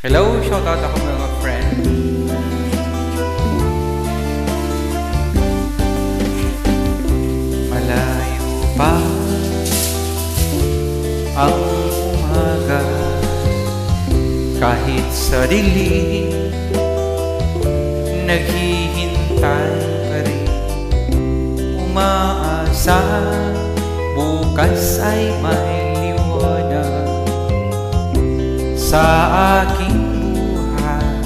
Hello, shoutout ako mga friend. Malayo pa ang umaga, kahit sa dilim naghihintay pa rin, umaasa bukas ay may liwanag sa aking buhay.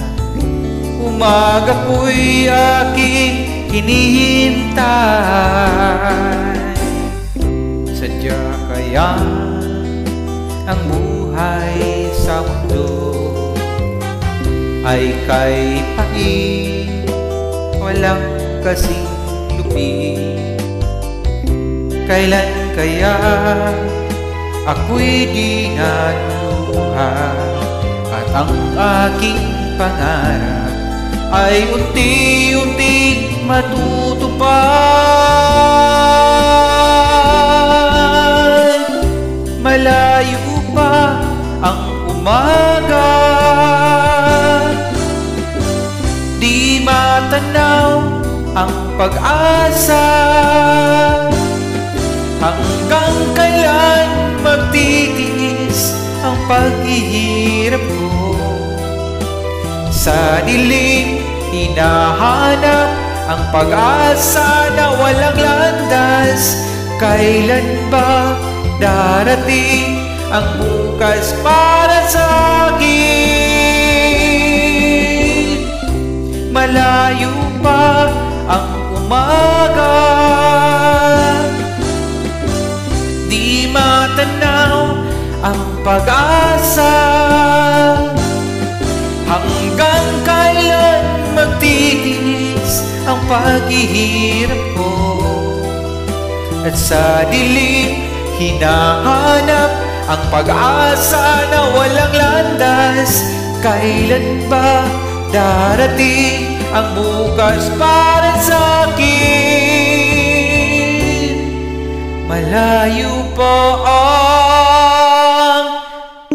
Umaga ko'y aking hinihintay. Sadya kaya ang buhay sa mundo ay kay pait, walang kasing lupit. Kailan kaya ako'y di naluha at ang aking pangarap ay unti-unting matutupad. Malayo pa ang umaga, di matanaw ang pag-asa. Hanggang kailan magtitiis ang paghihirap ko? Sa dilim hinahanap ang pag-asa na walang landas. Kailan ba darating ang bukas para sa akin? Malayo pa ang umaga, di matanaw ang pag-asa. Hanggang kailan magtitiis ang paghihirap ko? At sa dilim hinahanap ang pag-asa na walang landas. Kailan ba darating ang bukas para sa akin? Malayo pa ang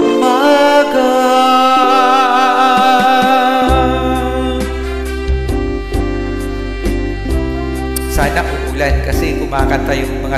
umaga. Sana umulan kasi kumakanta yung mga